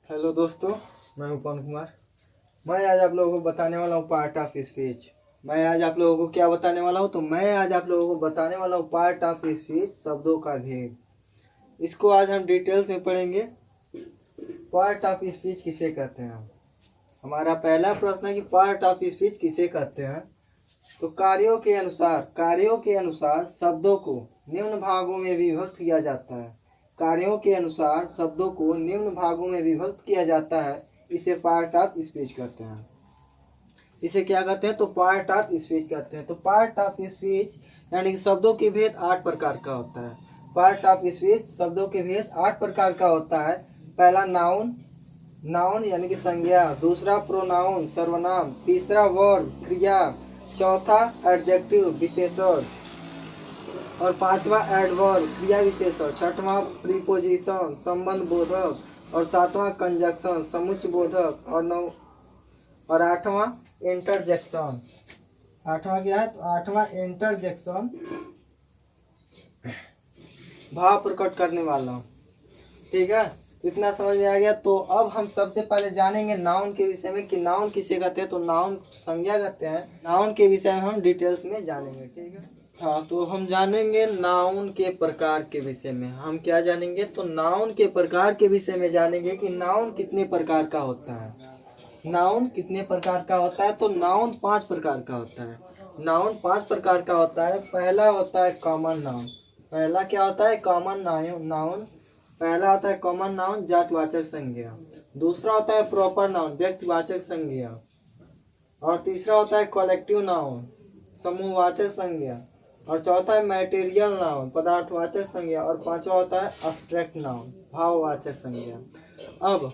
Hello दोस्तों, मैं हूं पवन कुमार। मैं आज आप लोगों को बताने वाला हूं पार्ट ऑफ स्पीच। मैं आज आप लोगों को क्या बताने वाला हूं, तो मैं आज आप लोगों को बताने वाला हूं पार्ट ऑफ स्पीच, शब्दों का भेद। इसको आज हम डिटेल्स में पढ़ेंगे। पार्ट ऑफ स्पीच किसे कहते हैं? हमारा पहला प्रश्न है कि पार्ट ऑफ स्पीच किसे कहते हैं। तो कार्यों के अनुसार शब्दों को निम्न भागों में विभक्त किया जाता है। कार्यों के अनुसार शब्दों को निम्न भागों में विभक्त किया जाता है। इसे पार्ट ऑफ स्पीच कहते हैं। इसे क्या कहते हैं? तो पार्ट ऑफ स्पीच कहते हैं। तो पार्ट ऑफ स्पीच यानी कि शब्दों के भेद 8 प्रकार का होता है। पार्ट ऑफ स्पीच शब्दों के भेद 8 प्रकार का होता है। पहला नाउन यानी कि संज्ञा, दूसरा प्रोनाउन सर्वनाम, तीसरा वर्ब क्रिया, चौथा एडजेक्टिव विशेषण, और पांचवा एडवर्ब क्रिया विशेषण, छठवां प्रीपोजिशन संबंध बोधक, और सातवां कंजक्शन समुच्चय बोधक, और आठवां इंटरजेक्शन। आठवां क्या है? तो आठवां इंटरजेक्शन भाव प्रकट करने वाला। ठीक है, इतना समझ में आ गया। तो अब हम सबसे पहले जानेंगे नाउन के विषय में कि नाउन किसे कहते हैं। तो नाउन संज्ञा कहते हैं। नाउन के विषय में हम डिटेल्स में जानेंगे। ठीक है, हाँ, तो हम जानेंगे नाउन के प्रकार के विषय में। हम क्या जानेंगे? तो नाउन के प्रकार के विषय में जानेंगे कि नाउन कितने प्रकार का होता है। नाउन कितने प्रकार का होता है? तो नाउन 5 प्रकार का होता है। नाउन 5 प्रकार का होता है। पहला होता है कॉमन नाउन। पहला क्या होता है? Common noun. पहला होता है कॉमन नाउन, जातिवाचक संज्ञा। दूसरा होता है प्रॉपर नाउन, व्यक्तिवाचक संज्ञा। और तीसरा होता है कलेक्टिव नाउन, समूहवाचक संज्ञा। और चौथा है मैटेरियल नाउन, पदार्थवाचक संज्ञा। और पांचवा होता है अब्स्ट्रैक्ट नाउन, भाववाचक संज्ञा। अब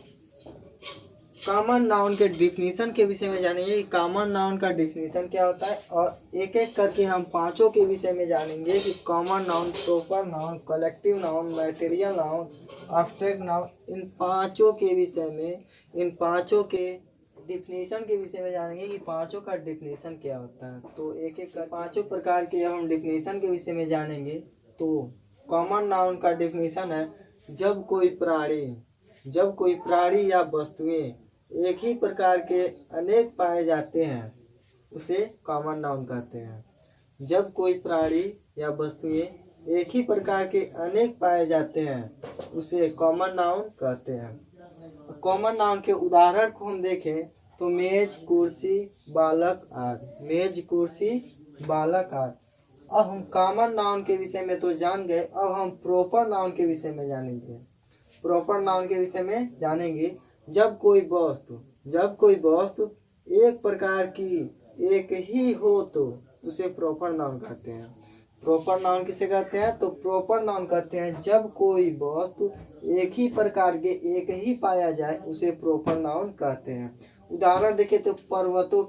कॉमन नाउन के डिफिनीशन के विषय में जानेंगे कि कॉमन नाउन का डिफिनीशन क्या होता है, और एक एक करके हम पांचों के विषय में जानेंगे कि common noun, proper noun, collective noun, material noun, abstract noun, इन पांचों के विषय में, इन पांचों के डिफिनीशन के विषय में जानेंगे कि पांचों का डिफिनीशन क्या होता है। तो एक एक कर पांचों प्रकार के हम डिफिनीशन के विषय में जानेंगे। तो कॉमन नाउन का डिफिनीशन है, जब कोई प्राणी या वस्तुएं एक ही प्रकार के अनेक पाए जाते हैं, उसे कॉमन नाउन कहते हैं। जब कोई प्राणी या वस्तुएं एक ही प्रकार के अनेक पाए जाते हैं, उसे कॉमन नाउन कहते हैं। कॉमन नाउन के उदाहरण को हम देखें तो मेज, कुर्सी, बालक आदि। मेज, कुर्सी, बालक आदि। अब हम कॉमन नाउन के विषय में तो जान गए। अब हम प्रॉपर नाउन के विषय में जानेंगे। प्रॉपर नाउन के विषय में जानेंगे, जब कोई वस्तु एक प्रकार की एक ही हो तो उसे प्रॉपर नाउन कहते हैं। प्रॉपर नाउन किसे कहते हैं? तो प्रॉपर नाउन कहते हैं जब कोई वस्तु एक ही प्रकार के एक ही पाया जाए, उसे प्रॉपर नाउन कहते हैं। उदाहरण देखें तो पर्वतों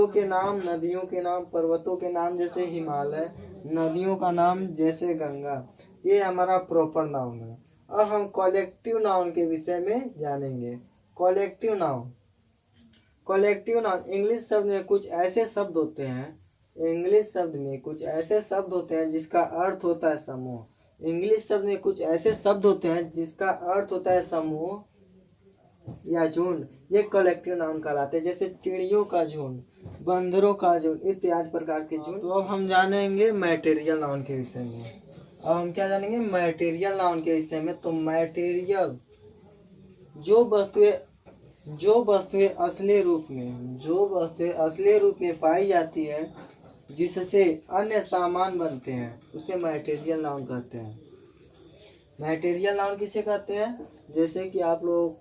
के नाम, नदियों के नाम। पर्वतों के नाम जैसे हिमालय, नदियों का नाम जैसे गंगा, ये हमारा प्रॉपर नाउन है। अब हम कलेक्टिव नाउन के विषय में जानेंगे। कलेक्टिव नाउन इंग्लिश शब्द में कुछ ऐसे शब्द होते हैं जिसका अर्थ होता है समूह। इंग्लिश शब्द में कुछ ऐसे शब्द होते हैं जिसका अर्थ होता है समूह या झुंड, ये कलेक्टिव नाउन कहलाते हैं। जैसे चिड़ियों का झुंड, बंदरों का झुंड, इत्यादि प्रकार के झुंड। तो अब हम जानेंगे मैटेरियल नाउन के विषय में। अब हम क्या जानेंगे? मैटेरियल नाउन के विषय में। तो मैटेरियल जो वस्तुएं असली रूप में पाई जाती है, जिससे अन्य सामान बनते हैं, उसे मैटेरियल नाउन कहते हैं। मैटेरियल नाउन किसे कहते हैं? जैसे कि आप लोग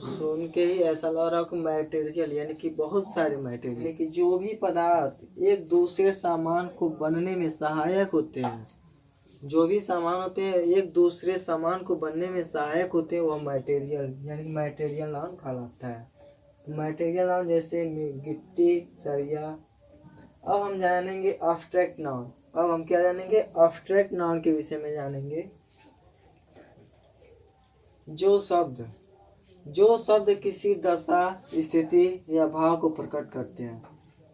सुन के ही ऐसा लग रहा है कि मैटेरियल यानी कि बहुत सारे मैटेरियल, यानी कि जो भी पदार्थ एक दूसरे सामान को बनने में सहायक होते हैं, जो भी सामान होते हैं एक दूसरे सामान को बनने में सहायक होते हैं, वह मैटेरियल यानी कि मैटेरियल नाउन कहलाता है। मैटेरियल नाउन जैसे गिट्टी, सरिया। अब हम जानेंगे अब्स्ट्रैक्ट नाउन। अब हम क्या जानेंगे? अब्स्ट्रैक्ट नाउन के विषय में जानेंगे। जो शब्द किसी दशा, स्थिति या भाव को प्रकट करते हैं,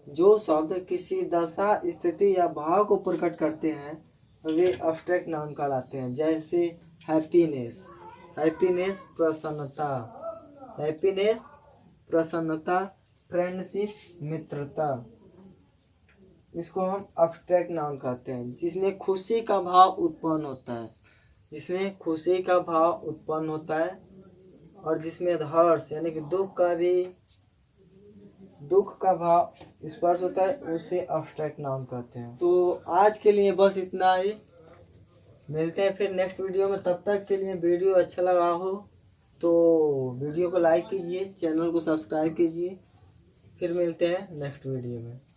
जो शब्द किसी दशा, स्थिति या भाव को प्रकट करते हैं, वे अब्स्ट्रैक्ट नाउन कहलाते हैं। जैसे हैप्पीनेस, हैप्पीनेस प्रसन्नता, हैप्पीनेस प्रसन्नता, फ्रेंडशिप मित्रता, इसको हम अब्स्ट्रैक्ट नाउन कहते हैं, जिसमें खुशी का भाव उत्पन्न होता है, जिसमें खुशी का भाव उत्पन्न होता है और जिसमें हर्ष यानी कि दुख का भाव स्पर्श होता है, उसे अब्स्ट्रैक्ट नाउन कहते हैं। तो आज के लिए बस इतना ही, मिलते हैं फिर नेक्स्ट वीडियो में। तब तक के लिए वीडियो अच्छा लगा हो तो वीडियो को लाइक कीजिए, चैनल को सब्सक्राइब कीजिए। फिर मिलते हैं नेक्स्ट वीडियो में।